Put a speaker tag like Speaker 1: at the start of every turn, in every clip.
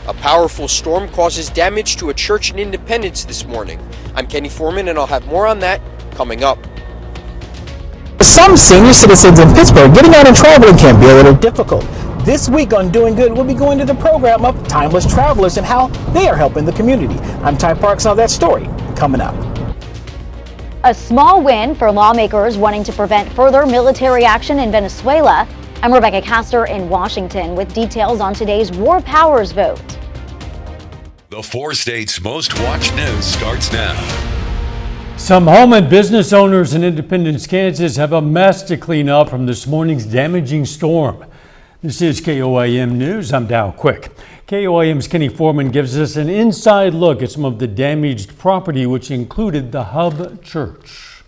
Speaker 1: A powerful storm causes damage to a church in Independence this morning. I'm Kenny Foreman, and I'll have more on that coming up.
Speaker 2: Some senior citizens in Pittsburgh getting out and traveling can be a little difficult. This week on Doing Good, we'll be going to the program of Timeless Travelers and how they are helping the community. I'm Ty Parks on that story coming up.
Speaker 3: A small win for lawmakers wanting to prevent further military action in Venezuela. I'm Rebecca Castor in Washington with details on today's War Powers vote.
Speaker 4: The 4 states' most watched news starts now.
Speaker 5: Some home and business owners in Independence, Kansas have a mess to clean up from this morning's damaging storm. This is KOAM News. I'm Dow Quick. KOAM's Kenny Foreman gives us an inside look at some of the damaged property, which included the Hub Church.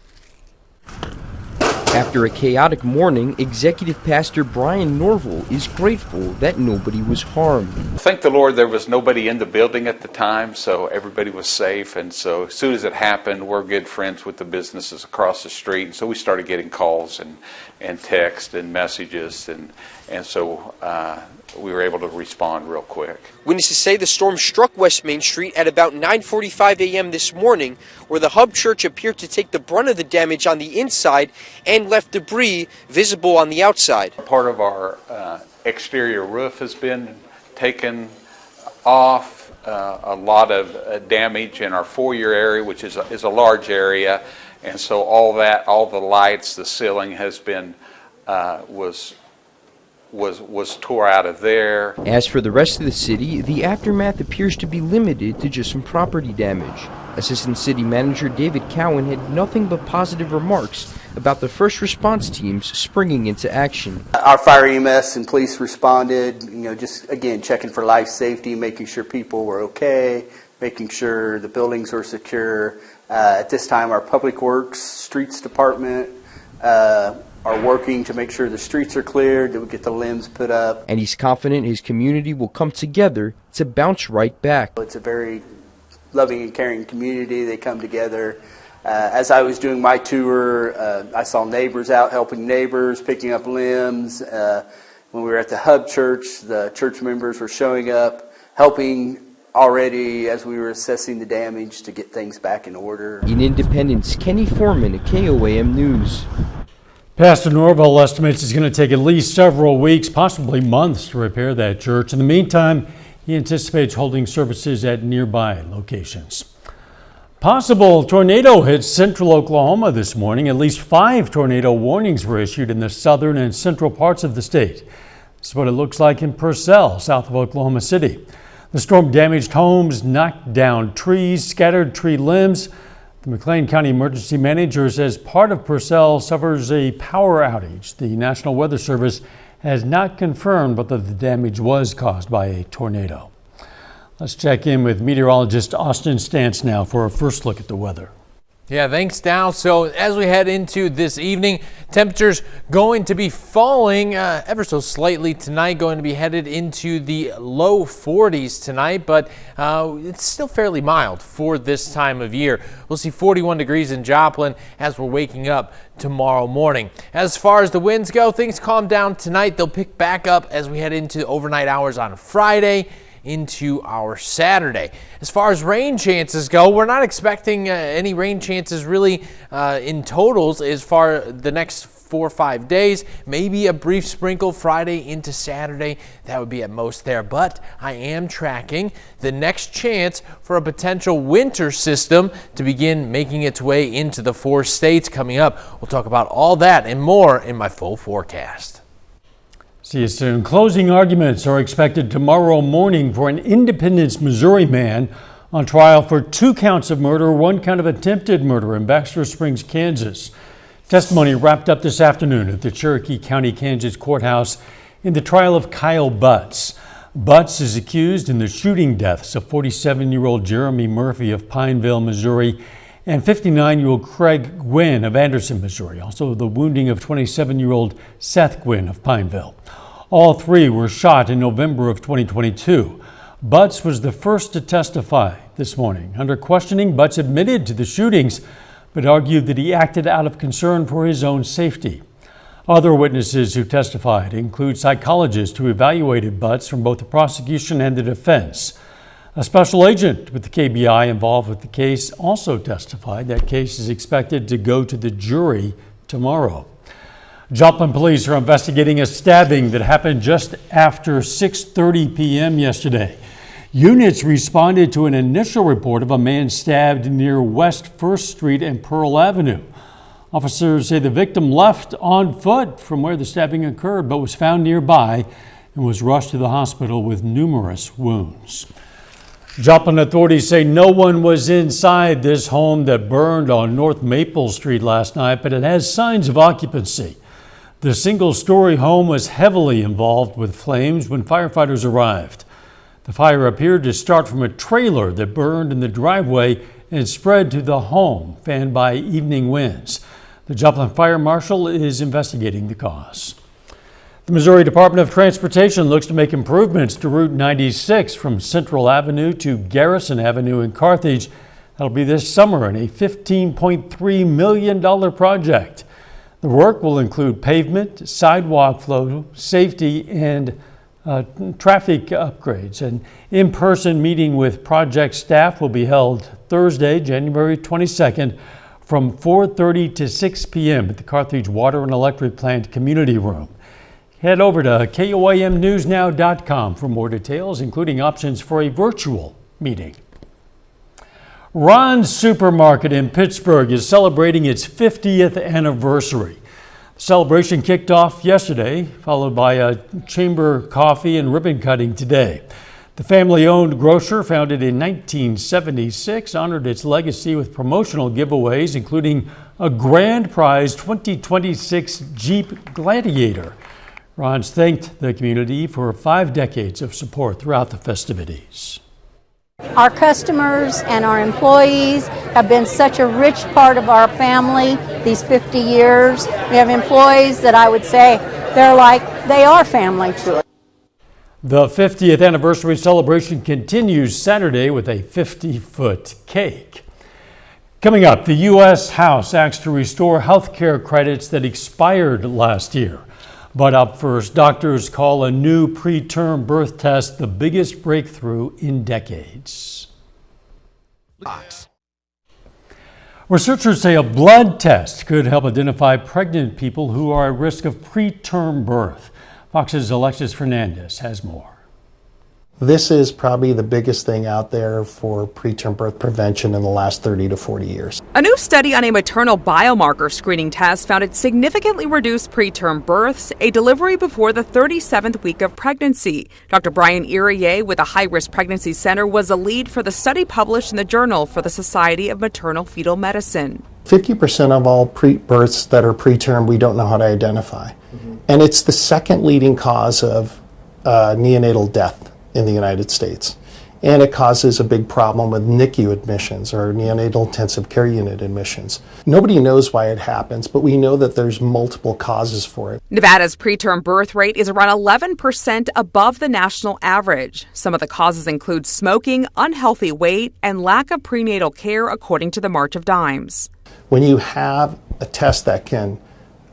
Speaker 1: After a chaotic morning, Executive Pastor Brian Norville is grateful that nobody was harmed.
Speaker 6: Thank the Lord there was nobody in the building at the time, so everybody was safe. And so as soon as it happened, we're good friends with the businesses across the street. And so we started getting calls and text and messages. And so we were able to respond real quick.
Speaker 1: Witnesses say the storm struck West Main Street at about 9:45 a.m. this morning, where the Hub Church appeared to take the brunt of the damage on the inside and left debris visible on the outside.
Speaker 6: Part of our exterior roof has been taken off. A lot of damage in our foyer area, which is a large area, and so all the lights, the ceiling has been was tore out of there.
Speaker 1: As for the rest of the city, the aftermath appears to be limited to just some property damage. Assistant City Manager David Cowan had nothing but positive remarks about the first response teams springing into action.
Speaker 7: Our fire EMS and police responded, just again checking for life safety, making sure people were okay, making sure the buildings were secure. At this time, our Public Works, Streets Department, are working to make sure the streets are cleared, that we get the limbs put up. And he's confident his community will come together to bounce right back. It's a very loving and caring community. They come together. As I was doing my tour, I saw neighbors out helping neighbors, picking up limbs. When we were at the Hub Church, the church members were showing up, helping already as we were assessing the damage to get things back in order. In Independence, Kenny Foreman at KOAM News.
Speaker 5: Pastor Norville estimates it's going to take at least several weeks, possibly months, to repair that church. In the meantime, he anticipates holding services at nearby locations. Possible tornado hits central Oklahoma this morning. At least 5 tornado warnings were issued in the southern and central parts of the state. This is what it looks like in Purcell, south of Oklahoma City. The storm damaged homes, knocked down trees, scattered tree limbs. The McLean County Emergency Manager says part of Purcell suffers a power outage. The National Weather Service has not confirmed whether the damage was caused by a tornado. Let's check in with meteorologist Austin Stantz now for a first look at the weather.
Speaker 8: Yeah, thanks, Dow. So as we head into this evening, temperatures going to be falling ever so slightly tonight, going to be headed into the low 40s tonight, but it's still fairly mild for this time of year. We'll see 41 degrees in Joplin as we're waking up tomorrow morning. As far as the winds go, things calm down tonight. They'll pick back up as we head into overnight hours on Friday into our Saturday. As far as rain chances go, we're not expecting any rain chances really in totals as far the next 4 or 5 days. Maybe a brief sprinkle Friday into Saturday. That would be at most there. But I am tracking the next chance for a potential winter system to begin making its way into the 4 states coming up. We'll talk about all that and more in my full forecast.
Speaker 5: See you soon. Closing arguments are expected tomorrow morning for an Independence, Missouri man on trial for 2 counts of murder, 1 count of attempted murder in Baxter Springs, Kansas. Testimony wrapped up this afternoon at the Cherokee County, Kansas courthouse in the trial of Kyle Butts. Butts is accused in the shooting deaths of 47-year-old Jeremy Murphy of Pineville, Missouri, and 59-year-old Craig Gwynn of Anderson, Missouri. Also the wounding of 27-year-old Seth Gwynn of Pineville. All 3 were shot in November of 2022. Butts was the first to testify this morning. Under questioning, Butts admitted to the shootings, but argued that he acted out of concern for his own safety. Other witnesses who testified include psychologists who evaluated Butts from both the prosecution and the defense. A special agent with the KBI involved with the case also testified. That case is expected to go to the jury tomorrow. Joplin police are investigating a stabbing that happened just after 6:30 p.m. yesterday. Units responded to an initial report of a man stabbed near West 1st Street and Pearl Avenue. Officers say the victim left on foot from where the stabbing occurred, but was found nearby and was rushed to the hospital with numerous wounds. Joplin authorities say no one was inside this home that burned on North Maple Street last night, but it has signs of occupancy. The single-story home was heavily involved with flames when firefighters arrived. The fire appeared to start from a trailer that burned in the driveway and spread to the home, fanned by evening winds. The Joplin Fire Marshal is investigating the cause. The Missouri Department of Transportation looks to make improvements to Route 96 from Central Avenue to Garrison Avenue in Carthage. That'll be this summer in a $15.3 million project. The work will include pavement, sidewalk flow, safety, and traffic upgrades. An in-person meeting with project staff will be held Thursday, January 22nd from 4:30 to 6 p.m. at the Carthage Water and Electric Plant Community Room. Head over to KOAMNewsNow.com for more details, including options for a virtual meeting. Ron's Supermarket in Pittsburgh is celebrating its 50th anniversary. The celebration kicked off yesterday, followed by a chamber coffee and ribbon cutting today. The family-owned grocer, founded in 1976, honored its legacy with promotional giveaways, including a grand prize 2026 Jeep Gladiator. Ron's thanked the community for 5 decades of support throughout the festivities.
Speaker 9: Our customers and our employees have been such a rich part of our family these 50 years. We have employees that I would say they are family to us.
Speaker 5: The 50th anniversary celebration continues Saturday with a 50-foot cake. Coming up, the U.S. House acts to restore health care credits that expired last year. But up first, doctors call a new preterm birth test the biggest breakthrough in decades. Researchers say a blood test could help identify pregnant people who are at risk of preterm birth. Fox's Alexis Fernandez has more.
Speaker 10: This is probably the biggest thing out there for preterm birth prevention in the last 30 to 40 years.
Speaker 11: A new study on a maternal biomarker screening test found it significantly reduced preterm births, a delivery before the 37th week of pregnancy. Dr. Brian Irier with the High Risk Pregnancy Center was the lead for the study published in the Journal for the Society of Maternal Fetal Medicine.
Speaker 10: 50% of all births that are preterm we don't know how to identify. And it's the second leading cause of neonatal death in the United States. And it causes a big problem with NICU admissions, or neonatal intensive care unit admissions. Nobody knows why it happens, but we know that there's multiple causes for it.
Speaker 11: Nevada's preterm birth rate is around 11% above the national average. Some of the causes include smoking, unhealthy weight, and lack of prenatal care, according to the March of Dimes.
Speaker 10: When you have a test that can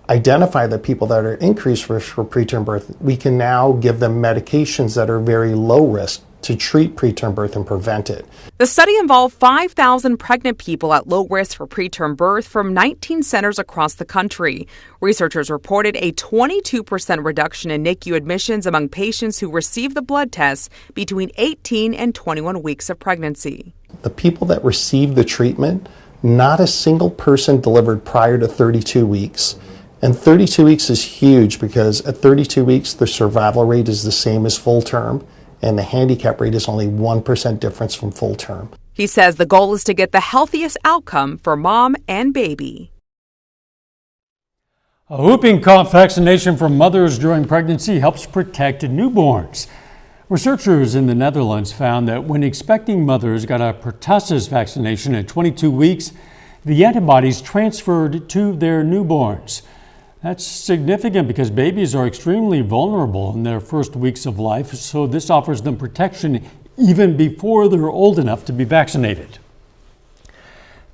Speaker 10: identify the people that are increased risk for preterm birth, we can now give them medications that are very low risk to treat preterm birth and prevent it.
Speaker 11: The study involved 5,000 pregnant people at low risk for preterm birth from 19 centers across the country. Researchers reported a 22% reduction in NICU admissions among patients who received the blood test between 18 and 21 weeks of pregnancy.
Speaker 10: The people that received the treatment, not a single person delivered prior to 32 weeks. And 32 weeks is huge because at 32 weeks, the survival rate is the same as full term, and the handicap rate is only 1% difference from full term.
Speaker 11: He says the goal is to get the healthiest outcome for mom and baby.
Speaker 5: A whooping cough vaccination for mothers during pregnancy helps protect newborns. Researchers in the Netherlands found that when expecting mothers got a pertussis vaccination at 22 weeks, the antibodies transferred to their newborns. That's significant because babies are extremely vulnerable in their first weeks of life, so this offers them protection even before they're old enough to be vaccinated.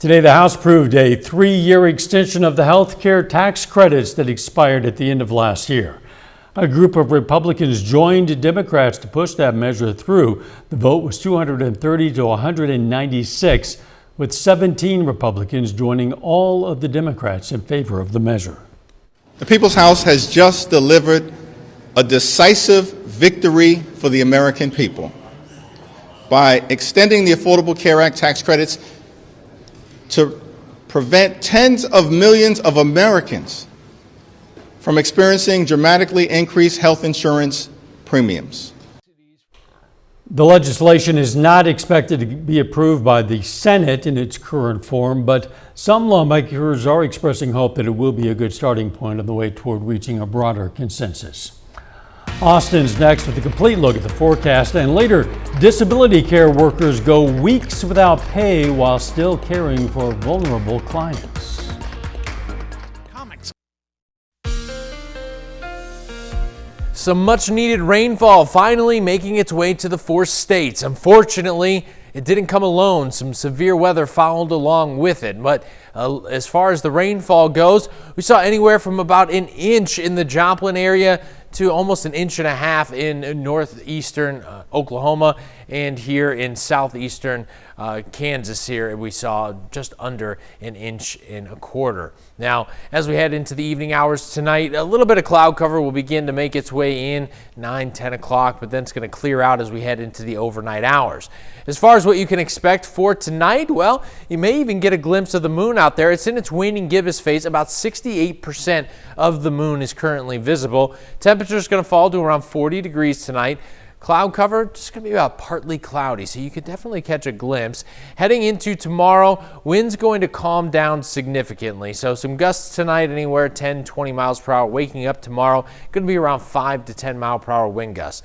Speaker 5: Today, the House approved a 3-year extension of the health care tax credits that expired at the end of last year. A group of Republicans joined Democrats to push that measure through. The vote was 230 to 196, with 17 Republicans joining all of the Democrats in favor of the measure.
Speaker 12: The People's House has just delivered a decisive victory for the American people by extending the Affordable Care Act tax credits to prevent tens of millions of Americans from experiencing dramatically increased health insurance premiums.
Speaker 5: The legislation is not expected to be approved by the Senate in its current form, but some lawmakers are expressing hope that it will be a good starting point on the way toward reaching a broader consensus. Austin's next with a complete look at the forecast, and later, disability care workers go weeks without pay while still caring for vulnerable clients.
Speaker 8: Some much needed rainfall finally making its way to the 4 states. Unfortunately, it didn't come alone. Some severe weather followed along with it. But as far as the rainfall goes, we saw anywhere from about an inch in the Joplin area to almost an inch and a half in northeastern Oklahoma, and here in southeastern Kansas here we saw just under an inch and a quarter. Now, as we head into the evening hours tonight, a little bit of cloud cover will begin to make its way in 9-10 o'clock, but then it's going to clear out as we head into the overnight hours. As far as what you can expect for tonight, well, you may even get a glimpse of the moon out there. It's in its waning gibbous phase. About 68% of the moon is currently visible. Temperature is going to fall to around 40 degrees tonight. Cloud cover, just going to be about partly cloudy, so you could definitely catch a glimpse. Heading into tomorrow, wind's going to calm down significantly. So some gusts tonight, anywhere 10-20 miles per hour. Waking up tomorrow, going to be around 5 to 10 mile per hour wind gusts.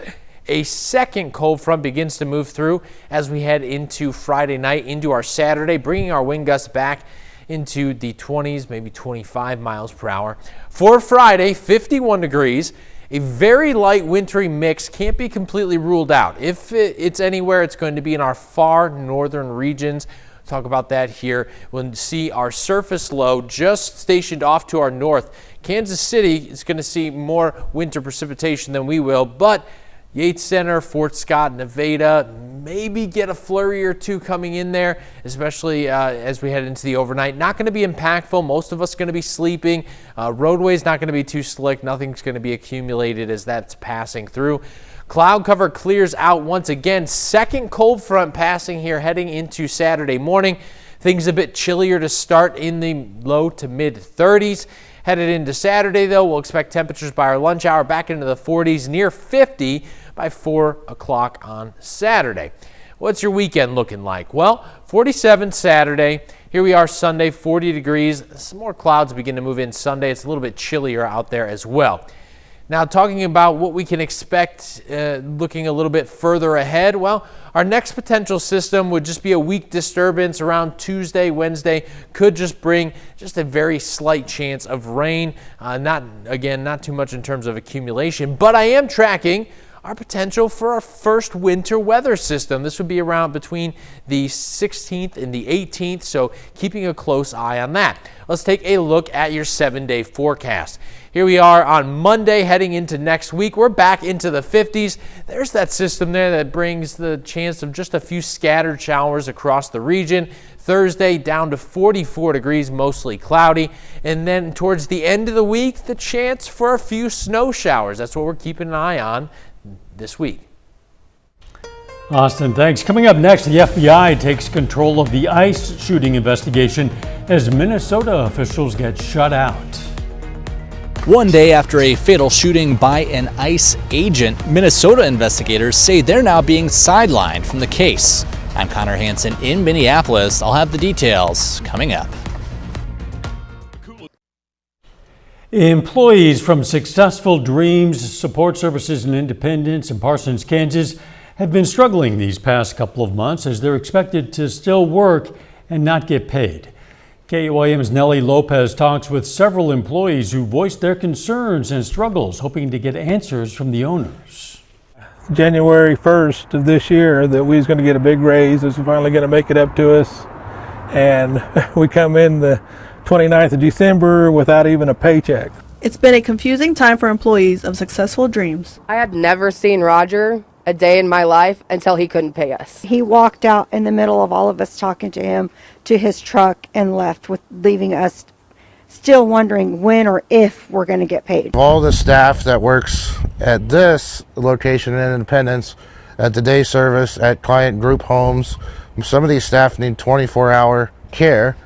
Speaker 8: A second cold front begins to move through as we head into Friday night, into our Saturday, bringing our wind gusts back into the 20s, maybe 25 miles per hour. For Friday, 51 degrees. A very light wintry mix can't be completely ruled out. If it's anywhere, it's going to be in our far northern regions. Talk about that here. We'll see our surface low just stationed off to our north. Kansas City is going to see more winter precipitation than we will, but Yates Center, Fort Scott, Nevada, maybe get a flurry or two coming in there, especially as we head into the overnight. Not going to be impactful. Most of us going to be sleeping. Roadway's not going to be too slick. Nothing's going to be accumulated as that's passing through. Cloud cover clears out once again. Second cold front passing here heading into Saturday morning. Things a bit chillier to start in the low to mid 30s. Headed into Saturday, though, we'll expect temperatures by our lunch hour back into the 40s, near 50 by 4 o'clock on Saturday. What's your weekend looking like? Well, 47 Saturday. Here we are Sunday, 40 degrees. Some more clouds begin to move in Sunday. It's a little bit chillier out there as well. Now, talking about what we can expect looking a little bit further ahead, well, our next potential system would just be a weak disturbance around Tuesday, Wednesday. Could just bring just a very slight chance of rain. Not too much in terms of accumulation, but I am tracking our potential for our first winter weather system. This would be around between the 16th and the 18th, so keeping a close eye on that. Let's take a look at your 7-day forecast. Here we are on Monday heading into next week. We're back into the 50s. There's that system there that brings the chance of just a few scattered showers across the region. Thursday down to 44 degrees, mostly cloudy. And then towards the end of the week, the chance for a few snow showers. That's what we're keeping an eye on this week.
Speaker 5: Austin, thanks. Coming up next, the FBI takes control of the ICE shooting investigation as Minnesota officials get shut out.
Speaker 13: One day after a fatal shooting by an ICE agent, Minnesota investigators say they're now being sidelined from the case. I'm Connor Hansen in Minneapolis. I'll have the details coming up.
Speaker 5: Employees from Successful Dreams Support Services and Independence in Parsons, Kansas, have been struggling these past couple of months as they're expected to still work and not get paid. KUIM's Nellie Lopez talks with several employees who voiced their concerns and struggles, hoping to get answers from the owners.
Speaker 14: January 1st of this year that we was going to get a big raise. It's finally going to make it up to us. and we come in the 29th of December without even a paycheck.
Speaker 15: It's been a confusing time for employees of Successful Dreams.
Speaker 16: I had never seen Roger a day in my life until he couldn't pay us.
Speaker 17: He walked out in the middle of all of us talking to him to his truck and left, with leaving us still wondering when or if we're going to get paid.
Speaker 18: All the staff that works at this location in Independence, at the day service, at client group homes, some of these staff need 24-hour care,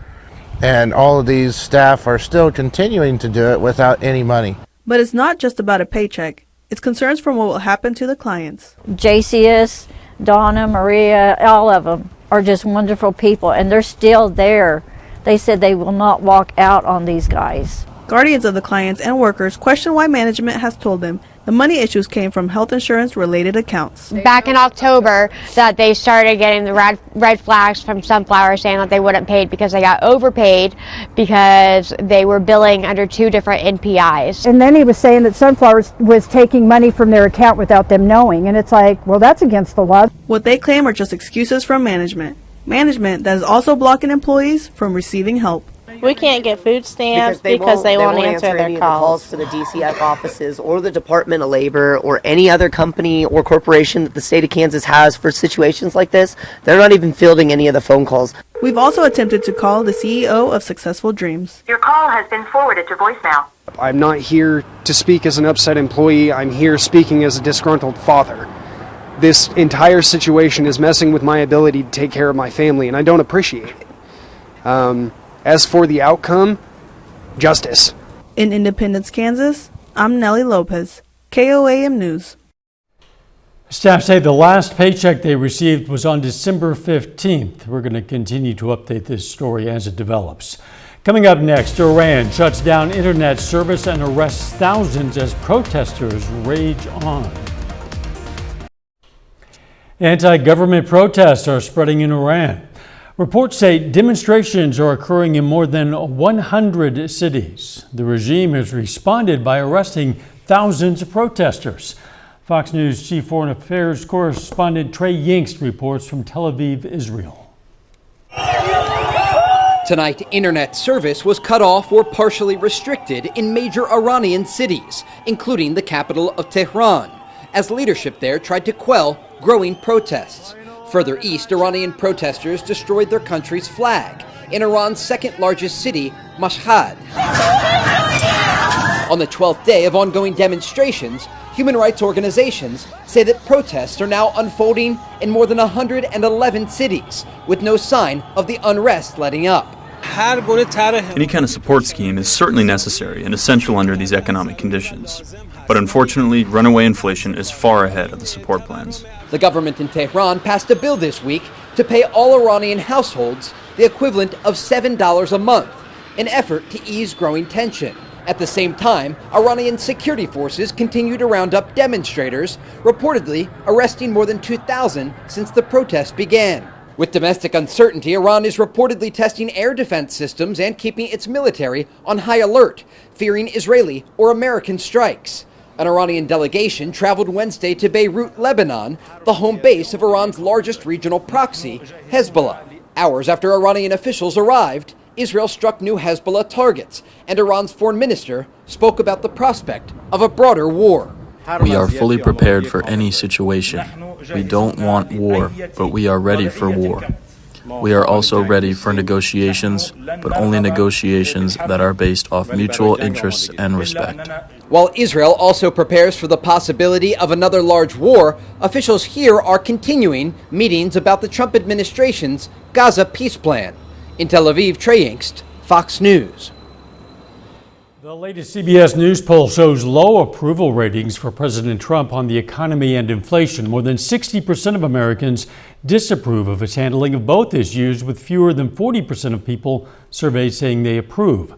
Speaker 18: and all of these staff are still continuing to do it without any money.
Speaker 15: But it's not just about a paycheck. It's concerns from what will happen to the clients.
Speaker 19: JCS, Donna, Maria, all of them are just wonderful people, and they're still there. They said they will not walk out on these guys.
Speaker 15: Guardians of the clients and workers question why management has told them the money issues came from health insurance related accounts.
Speaker 20: Back in October, that they started getting the red flags from Sunflower saying that they wouldn't pay because they got overpaid because they were billing under 2 different NPIs.
Speaker 21: And then he was saying that Sunflower was taking money from their account without them knowing, and it's like, well, that's against the law.
Speaker 15: What they claim are just excuses from management. Management that is also blocking employees from receiving help.
Speaker 22: We can't get food stamps because they won't answer their calls.
Speaker 23: To the DCF offices or the Department of Labor or any other company or corporation that the state of Kansas has for situations like this. They're not even fielding any of the phone calls.
Speaker 15: We've also attempted to call the CEO of Successful Dreams.
Speaker 24: Your call has been forwarded to voicemail.
Speaker 25: I'm not here to speak as an upset employee. I'm here speaking as a disgruntled father. This entire situation is messing with my ability to take care of my family, and I don't appreciate it. As for the outcome, justice.
Speaker 15: In Independence, Kansas, I'm Nellie Lopez, KOAM News.
Speaker 5: Staff say the last paycheck they received was on December 15th. We're going to continue to update this story as it develops. Coming up next, Iran shuts down internet service and arrests thousands as protesters rage on. Anti-government protests are spreading in Iran. Reports say demonstrations are occurring in more than 100 cities. The regime has responded by arresting thousands of protesters. Fox News Chief Foreign Affairs correspondent Trey Yingst reports from Tel Aviv, Israel.
Speaker 26: Tonight, internet service was cut off or partially restricted in major Iranian cities, including the capital of Tehran, as leadership there tried to quell growing protests. Further east, Iranian protesters destroyed their country's flag in Iran's second largest city, Mashhad. On the 12th day of ongoing demonstrations, human rights organizations say that protests are now unfolding in more than 111 cities, with no sign of the unrest letting up.
Speaker 27: Any kind of support scheme is certainly necessary and essential under these economic conditions. But unfortunately, runaway inflation is far ahead of the support plans.
Speaker 26: The government in Tehran passed a bill this week to pay all Iranian households the equivalent of $7 a month, an effort to ease growing tension. At the same time, Iranian security forces continue to round up demonstrators, reportedly arresting more than 2,000 since the protest began. With domestic uncertainty, Iran is reportedly testing air defense systems and keeping its military on high alert, fearing Israeli or American strikes. An Iranian delegation traveled Wednesday to Beirut, Lebanon, the home base of Iran's largest regional proxy, Hezbollah. Hours after Iranian officials arrived, Israel struck new Hezbollah targets, and Iran's foreign minister spoke about the prospect of a broader war.
Speaker 28: We are fully prepared for any situation. We don't want war, but we are ready for war. We are also ready for negotiations, but only negotiations that are based off mutual interests and respect.
Speaker 26: While Israel also prepares for the possibility of another large war, officials here are continuing meetings about the Trump administration's Gaza peace plan. In Tel Aviv, Trey Yingst, Fox News.
Speaker 5: The latest CBS News poll shows low approval ratings for President Trump on the economy and inflation. More than 60% of Americans disapprove of his handling of both issues, with fewer than 40% of people surveyed saying they approve.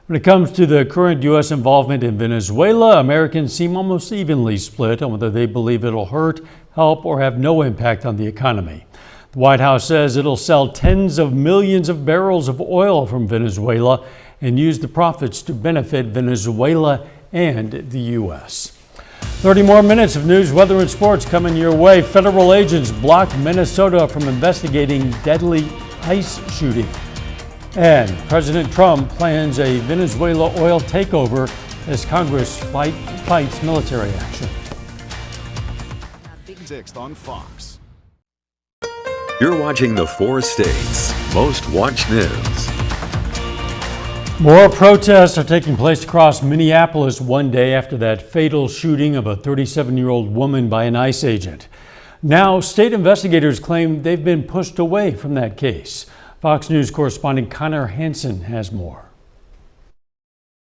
Speaker 5: When it comes to the current U.S. involvement in Venezuela, Americans seem almost evenly split on whether they believe it'll hurt, help, or have no impact on the economy. The White House says it'll sell tens of millions of barrels of oil from Venezuela and use the profits to benefit Venezuela and the U.S. 30 more minutes of news, weather, and sports coming your way. Federal agents blocked Minnesota from investigating deadly ICE shooting. And President Trump plans a Venezuela oil takeover as Congress fights military action.
Speaker 1: 6 on Fox. You're watching the 4 states' most watched news.
Speaker 5: More protests are taking place across Minneapolis one day after that fatal shooting of a 37-year-old woman by an ICE agent. Now, state investigators claim they've been pushed away from that case. Fox News correspondent Connor Hansen has more.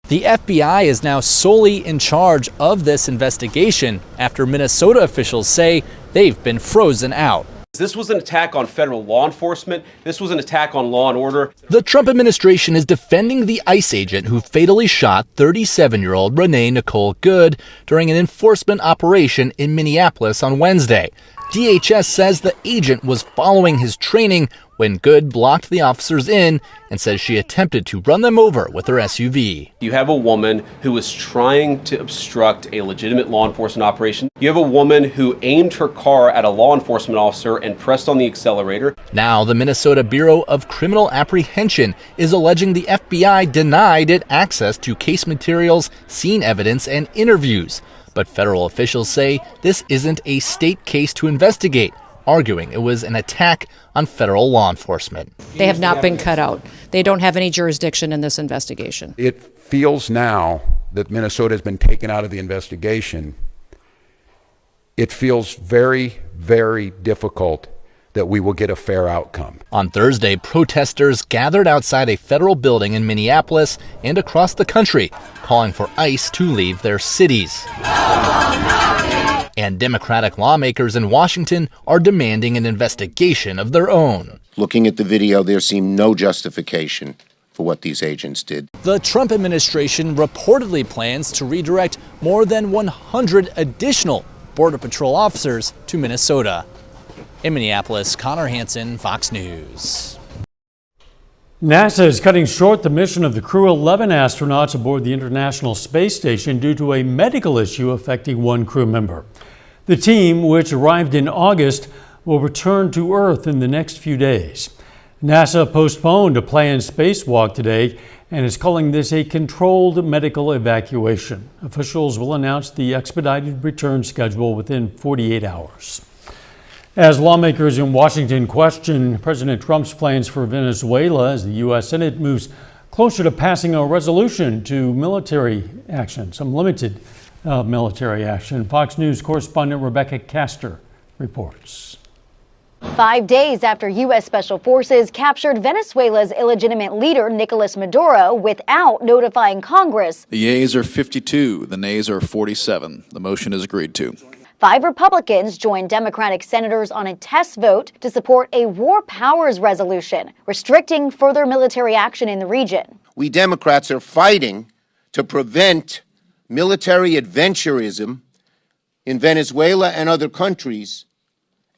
Speaker 13: The FBI is now solely in charge of this investigation after Minnesota officials say they've been frozen out.
Speaker 2: This was an attack on federal law enforcement. This was an attack on law and order.
Speaker 13: The Trump administration is defending the ICE agent who fatally shot 37-year-old Renee Nicole Good during an enforcement operation in Minneapolis on Wednesday. DHS says the agent was following his training when Good blocked the officers in and says she attempted to run them over with her SUV.
Speaker 2: You have a woman who was trying to obstruct a legitimate law enforcement operation. You have a woman who aimed her car at a law enforcement officer and pressed on the accelerator.
Speaker 13: Now, the Minnesota Bureau of Criminal Apprehension is alleging the FBI denied it access to case materials, scene evidence, and interviews. But federal officials say this isn't a state case to investigate, arguing it was an attack on federal law enforcement.
Speaker 3: They have not been cut out. They don't have any jurisdiction in this investigation.
Speaker 4: It feels now that Minnesota has been taken out of the investigation. It feels very, very difficult that we will get a fair outcome.
Speaker 13: On Thursday, protesters gathered outside a federal building in Minneapolis and across the country, calling for ICE to leave their cities. And Democratic lawmakers in Washington are demanding an investigation of their own.
Speaker 6: Looking at the video, there seemed no justification for what these agents did.
Speaker 13: The Trump administration reportedly plans to redirect more than 100 additional Border Patrol officers to Minnesota. In Minneapolis, Connor Hansen, Fox News.
Speaker 5: NASA is cutting short the mission of the Crew 11 astronauts aboard the International Space Station due to a medical issue affecting one crew member. The team, which arrived in August, will return to Earth in the next few days. NASA postponed a planned spacewalk today and is calling this a controlled medical evacuation. Officials will announce the expedited return schedule within 48 hours. As lawmakers in Washington question President Trump's plans for Venezuela as the U.S. Senate moves closer to passing a resolution to military action, some limited military action. Fox News correspondent Rebecca Castor reports.
Speaker 7: 5 days after U.S. Special Forces captured Venezuela's illegitimate leader, Nicolas Maduro, without notifying Congress.
Speaker 9: The yeas are 52, the nays are 47. The motion is agreed to.
Speaker 7: 5 Republicans joined Democratic senators on a test vote to support a war powers resolution, restricting further military action in the region.
Speaker 6: We Democrats are fighting to prevent military adventurism in Venezuela and other countries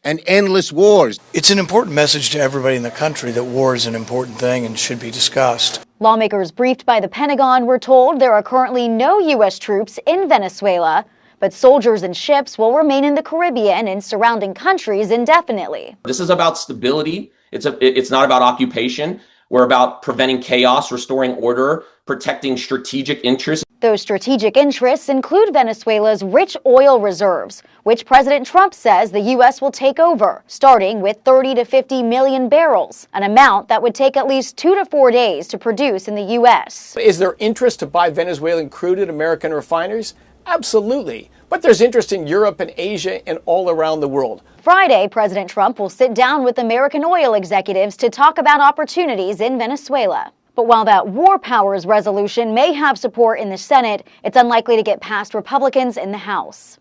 Speaker 6: and endless wars.
Speaker 10: It's an important message to everybody in the country that war is an important thing and should be discussed.
Speaker 7: Lawmakers briefed by the Pentagon were told there are currently no U.S. troops in Venezuela, but soldiers and ships will remain in the Caribbean and surrounding countries indefinitely.
Speaker 29: This is about stability. It's not about occupation. We're about preventing chaos, restoring order, protecting strategic interests.
Speaker 7: Those strategic interests include Venezuela's rich oil reserves, which President Trump says the U.S. will take over, starting with 30 to 50 million barrels, an amount that would take at least 2 to 4 days to produce in the U.S.
Speaker 30: Is there interest to buy Venezuelan crude at American refineries? Absolutely. But there's interest in Europe and Asia and all around the world.
Speaker 7: Friday, President Trump will sit down with American oil executives to talk about opportunities in Venezuela. But while that war powers resolution may have support in the Senate, it's unlikely to get past Republicans in the House.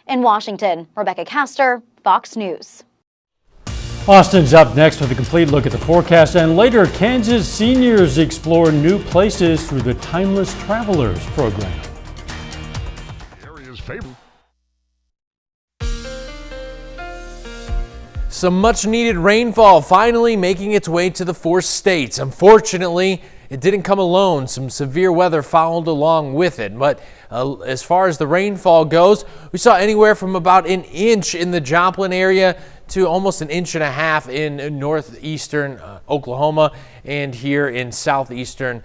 Speaker 7: In Washington, Rebecca Castor, Fox News.
Speaker 5: Austin's up next with a complete look at the forecast, and later, Kansas seniors explore new places through the Timeless Travelers program.
Speaker 8: Some much needed rainfall finally making its way to the 4 states. Unfortunately, it didn't come alone. Some severe weather followed along with it. But as far as the rainfall goes, we saw anywhere from about an inch in the Joplin area to almost 1.5 inches in northeastern Oklahoma, and here in southeastern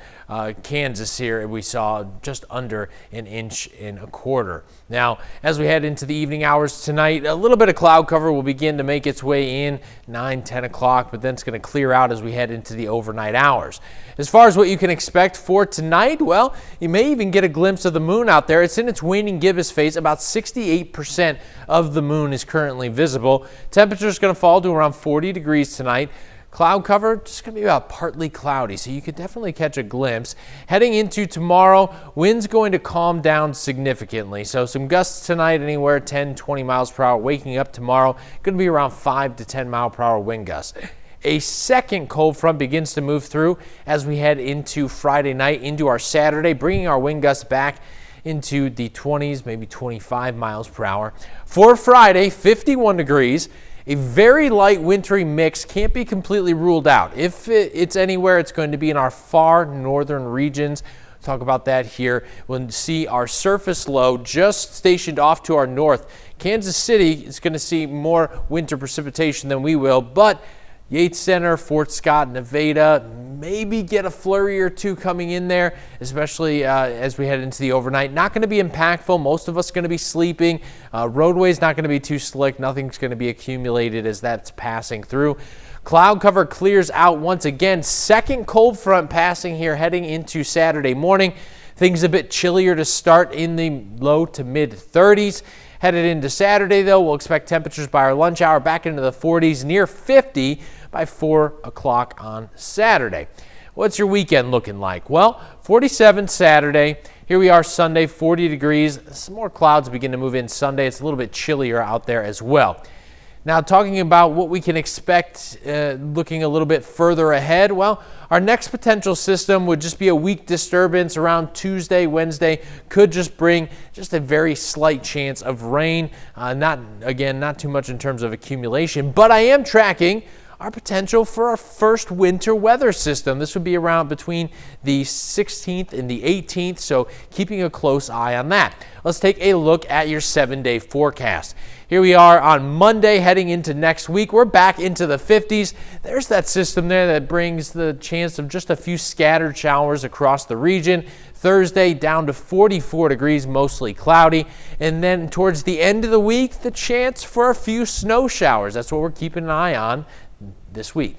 Speaker 8: Kansas here we saw just under 1.25 inches. Now, as we head into the evening hours tonight, a little bit of cloud cover will begin to make its way in 9-10 o'clock, but then it's going to clear out as we head into the overnight hours. As far as what you can expect for tonight, well, you may even get a glimpse of the moon out there. It's in its waning gibbous phase. About 68% of the moon is currently visible. Temperature is going to fall to around 40 degrees tonight. Cloud cover, just going to be about partly cloudy, so you could definitely catch a glimpse. Heading into tomorrow, wind's going to calm down significantly. So some gusts tonight, anywhere 10-20 miles per hour. Waking up tomorrow, going to be around 5 to 10 mile per hour wind gusts. A second cold front begins to move through as we head into Friday night, into our Saturday, bringing our wind gusts back into the 20s, maybe 25 miles per hour. For Friday, 51 degrees. A very light wintry mix can't be completely ruled out. If it's anywhere, it's going to be in our far northern regions. Talk about that here. We'll see our surface low just stationed off to our north. Kansas City is going to see more winter precipitation than we will, but Yates Center, Fort Scott, Nevada, maybe get a flurry or two coming in there, especially as we head into the overnight. Not going to be impactful. Most of us are going to be sleeping. Roadway's not going to be too slick. Nothing's going to be accumulated as that's passing through. Cloud cover clears out once again. Second cold front passing here heading into Saturday morning. Things a bit chillier to start in the low to mid 30s. Headed into Saturday, though, we'll expect temperatures by our lunch hour back into the 40s, near 50 by 4 o'clock on Saturday. What's your weekend looking like? Well, 47 Saturday. Here we are Sunday, 40 degrees. Some more clouds begin to move in Sunday. It's a little bit chillier out there as well. Now, talking about what we can expect looking a little bit further ahead, well, our next potential system would just be a weak disturbance around Tuesday, Wednesday. Could just bring just a very slight chance of rain. Not too much in terms of accumulation, but I am tracking our potential for our first winter weather system. This would be around between the 16th and the 18th, so keeping a close eye on that. Let's take a look at your 7-day forecast. Here we are on Monday heading into next week. We're back into the 50s. There's that system there that brings the chance of just a few scattered showers across the region. Thursday down to 44 degrees, mostly cloudy. And then towards the end of the week, the chance for a few snow showers. That's what we're keeping an eye on this week.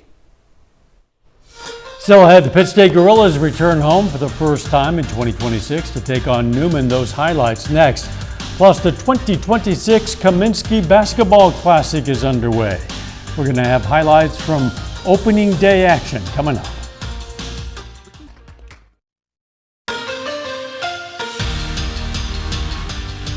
Speaker 5: Still ahead, the Pitt State Gorillas return home for the first time in 2026 to take on Newman. Those highlights next. Plus, the 2026 Kaminsky Basketball Classic is underway. We're going to have highlights from opening day action coming up.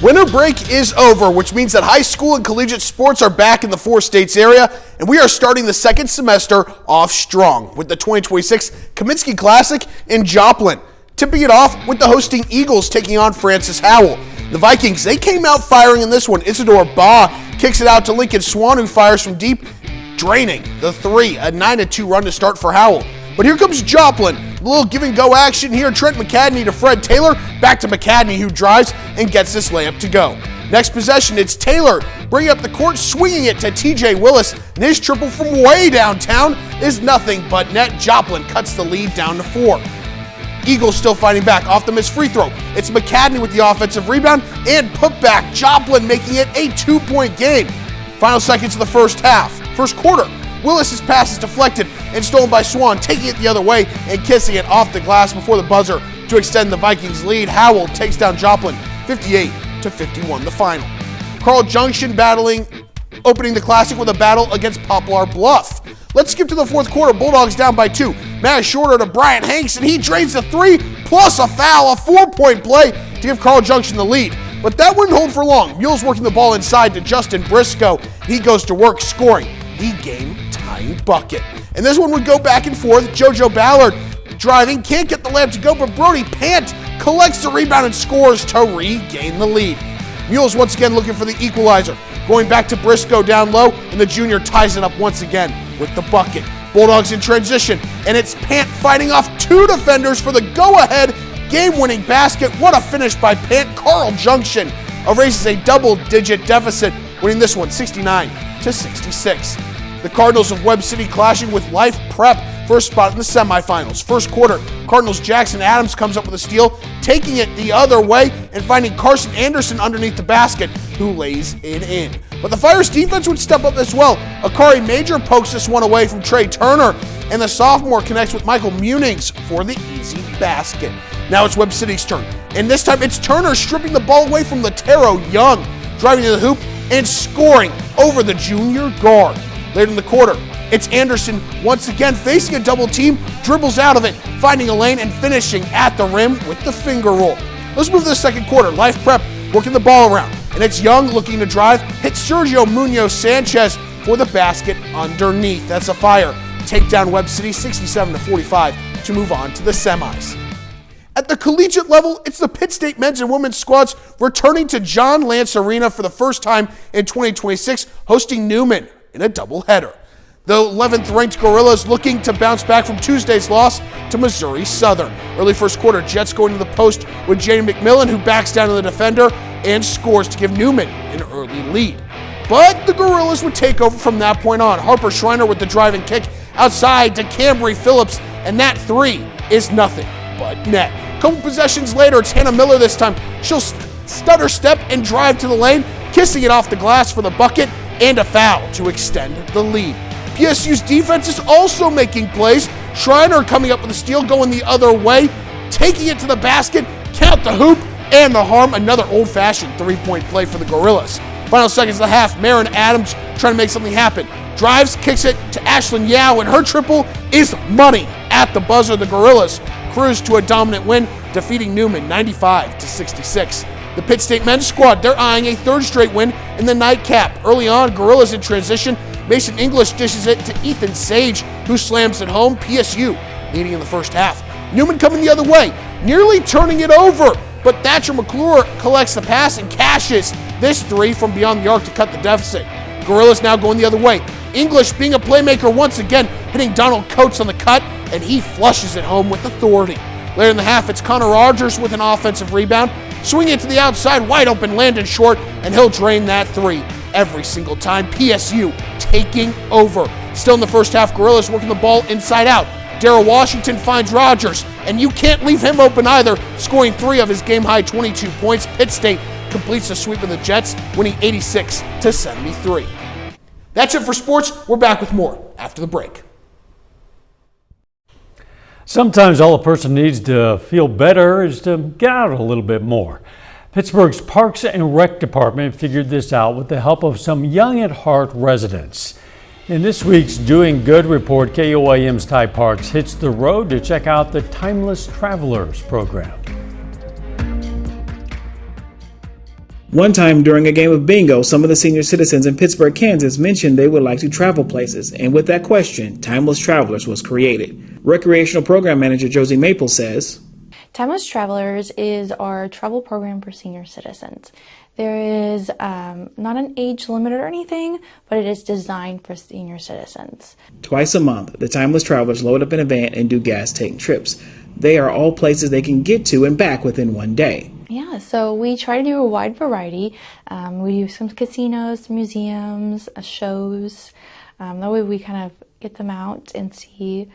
Speaker 11: Winter break is over, which means that high school and collegiate sports are back in the 4 states area, and we are starting the second semester off strong with the 2026 Kaminsky Classic in Joplin. Tipping it off with the hosting Eagles taking on Francis Howell. The Vikings, they came out firing in this one. Isidore Baugh kicks it out to Lincoln Swan, who fires from deep, draining the 3, a 9-2 run to start for Howell. But here comes Joplin. A little give-and-go action here. Trent McCadney to Fred Taylor. Back to McCadney, who drives and gets this layup to go. Next possession, it's Taylor bringing up the court, swinging it to TJ Willis. And his triple from way downtown is nothing but net. Joplin cuts the lead down to 4. Eagles still fighting back off the missed free throw. It's McCadney with the offensive rebound and putback. Joplin making it a 2-point game. Final seconds of the first quarter. Willis's pass is deflected and stolen by Swan, taking it the other way and kissing it off the glass before the buzzer to extend the Vikings' lead. Howell takes down Joplin 58-51 the final. Carl Junction opening the Classic with a battle against Poplar Bluff. Let's skip to the fourth quarter. Bulldogs down by 2. Matt Shorter to Bryant Hanks, and he drains the 3 plus a foul, a 4-point play to give Carl Junction the lead. But that wouldn't hold for long. Mules working the ball inside to Justin Briscoe. He goes to work scoring the game-tying bucket. And this one would go back and forth. JoJo Ballard driving, can't get the layup to go, but Brody Pant collects the rebound and scores to regain the lead. Mules once again looking for the equalizer. Going back to Briscoe down low, and the junior ties it up once again with the bucket. Bulldogs in transition, and it's Pant fighting off 2 defenders for the go-ahead game-winning basket. What a finish by Pant. Carl Junction erases a double-digit deficit winning this one 69-66. The Cardinals of Webb City clashing with Life Prep for a spot in the semifinals. First quarter, Cardinals' Jackson Adams comes up with a steal, taking it the other way and finding Carson Anderson underneath the basket, who lays it in. But the Fire's defense would step up as well. Akari Major pokes this one away from Trey Turner, and the sophomore connects with Michael Munings for the easy basket. Now it's Webb City's turn, and this time it's Turner stripping the ball away from Latero Young, driving to the hoop and scoring over the junior guard. Later in the quarter, it's Anderson once again facing a double team, dribbles out of it, finding a lane and finishing at the rim with the finger roll. Let's move to the second quarter. Life Prep working the ball around, and it's Young looking to drive, hits Sergio Munoz Sanchez for the basket underneath. That's a Fire take down Webb City 67-45 to move on to the semis. At the collegiate level, it's the Pitt State men's and women's squads returning to John Lance Arena for the first time in 2026, hosting Newman in a doubleheader. The 11th ranked Gorillas looking to bounce back from Tuesday's loss to Missouri Southern. Early first quarter, Jets going to the post with Jane McMillan, who backs down to the defender and scores to give Newman an early lead. But the Gorillas would take over from that point on. Harper Schreiner with the driving kick outside to Cambry Phillips, and that three is nothing but net. Couple possessions later, it's Hannah Miller this time. She'll stutter step and drive to the lane, kissing it off the glass for the bucket and a foul to extend the lead. PSU's defense is also making plays. Schreiner coming up with a steal, going the other way, taking it to the basket, count the hoop and the harm. Another old-fashioned three-point play for the Gorillas. Final seconds of the half, Marin Adams trying to make something happen. Drives, kicks it to Ashlyn Yao, and her triple is money. At the buzzer, the Gorillas cruise to a dominant win, defeating Newman 95-66. The Pitt State men's squad, they're eyeing a third straight win in the nightcap. Early on, Gorillas in transition. Mason English dishes it to Ethan Sage, who slams it home. PSU leading in the first half. Newman coming the other way, nearly turning it over, but Thatcher McClure collects the pass and cashes this three from beyond the arc to cut the deficit. Gorillas now going the other way. English being a playmaker once again, hitting Donald Coates on the cut, and he flushes it home with authority. Later in the half, it's Connor Rogers with an offensive rebound, swinging it to the outside, wide open, landed short, and he'll drain that three every single time. PSU taking over. Still in the first half, Gorillas working the ball inside out. Darrell Washington finds Rogers, and you can't leave him open either, scoring 3 of his game-high 22 points. Pitt State completes the sweep of the Jets, winning 86-73. That's it for sports. We're back with more after the break.
Speaker 5: Sometimes all a person needs to feel better is to get out a little bit more. Pittsburgh's Parks and Rec Department figured this out with the help of some young at heart residents. In this week's Doing Good report, KOAM's Ty Parks hits the road to check out the Timeless Travelers program.
Speaker 12: One time during a game of bingo, some of the senior citizens in Pittsburgh, Kansas mentioned they would like to travel places, and with that question, Timeless Travelers was created. Recreational Program Manager Josie Maple says,
Speaker 14: Timeless Travelers is our travel program for senior citizens. There is not an age limit or anything, but it is designed for senior citizens.
Speaker 12: Twice a month, the Timeless Travelers load up in a van and do gas-taking trips. They are all places they can get to and back within one day.
Speaker 14: Yeah, so we try to do a wide variety. We do some casinos, museums, shows. That way we kind of get them out and see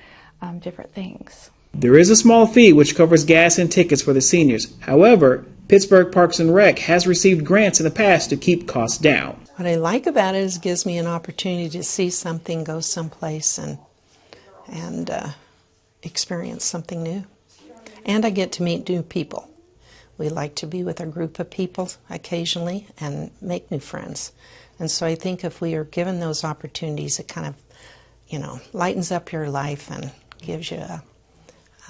Speaker 14: different things.
Speaker 12: There is a small fee which covers gas and tickets for the seniors. However, Pittsburgh Parks and Rec has received grants in the past to keep costs down.
Speaker 16: What I like about it is it gives me an opportunity to see something, go someplace, and experience something new. And I get to meet new people. We like to be with a group of people occasionally and make new friends. And so I think if we are given those opportunities, it kind of, lightens up your life and gives you a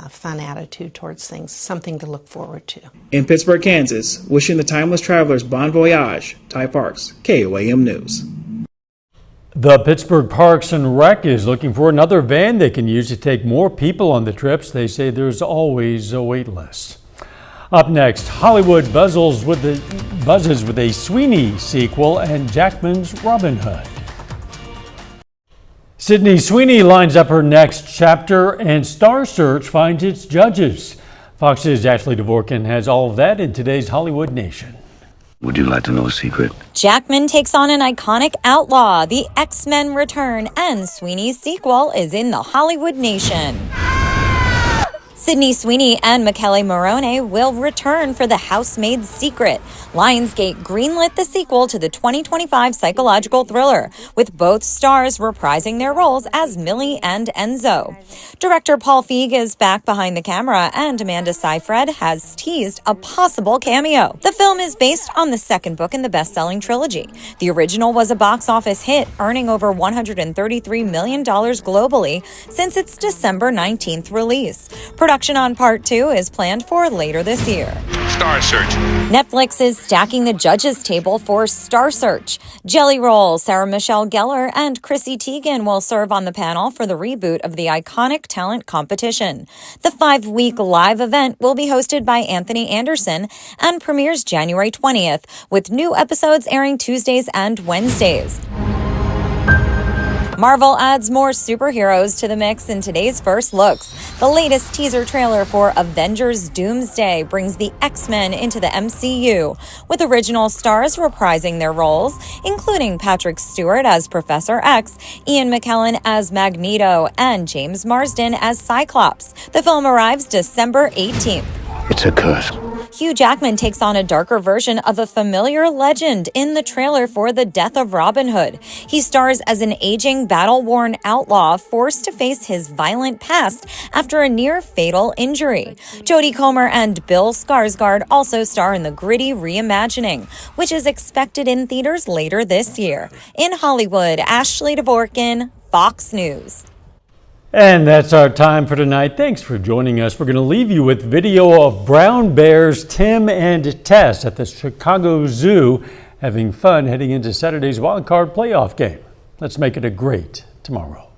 Speaker 16: fun attitude towards things, something to look forward to.
Speaker 12: In Pittsburgh, Kansas, wishing the Timeless Travelers bon voyage, Ty Parks, KOAM News.
Speaker 5: The Pittsburgh Parks and Rec is looking for another van they can use to take more people on the trips. They say there's always a wait list. Up next, Hollywood buzzes with a Sweeney sequel and Jackman's Robin Hood. Sydney Sweeney lines up her next chapter, and Star Search finds its judges. Fox's Ashley Dvorkin has all of that in today's Hollywood Nation.
Speaker 15: Would you like to know a secret?
Speaker 17: Jackman takes on an iconic outlaw. The X-Men return and Sweeney's sequel is in the Hollywood nation. Sydney Sweeney and Michele Morrone will return for The Housemaid's Secret. Lionsgate greenlit the sequel to the 2025 psychological thriller, with both stars reprising their roles as Millie and Enzo. Director Paul Feig is back behind the camera, and Amanda Seyfried has teased a possible cameo. The film is based on the second book in the best-selling trilogy. The original was a box office hit, earning over $133 million globally since its December 19th release. Production on Part 2 is planned for later this year.
Speaker 18: Star Search.
Speaker 17: Netflix is stacking the judges' table for Star Search. Jelly Roll, Sarah Michelle Gellar, and Chrissy Teigen will serve on the panel for the reboot of the iconic talent competition. The 5-week live event will be hosted by Anthony Anderson and premieres January 20th, with new episodes airing Tuesdays and Wednesdays. Marvel adds more superheroes to the mix in today's first looks. The latest teaser trailer for Avengers Doomsday brings the X-Men into the MCU, with original stars reprising their roles, including Patrick Stewart as Professor X, Ian McKellen as Magneto, and James Marsden as Cyclops. The film arrives December 18th.
Speaker 15: It's a curse.
Speaker 17: Hugh Jackman takes on a darker version of a familiar legend in the trailer for The Death of Robin Hood. He stars as an aging, battle-worn outlaw forced to face his violent past after a near-fatal injury. Jodie Comer and Bill Skarsgård also star in the gritty reimagining, which is expected in theaters later this year. In Hollywood, Ashley Dvorkin, Fox News.
Speaker 5: And that's our time for tonight. Thanks for joining us. We're going to leave you with video of brown bears Tim and Tess at the Chicago Zoo having fun heading into Saturday's wild card playoff game. Let's make it a great tomorrow.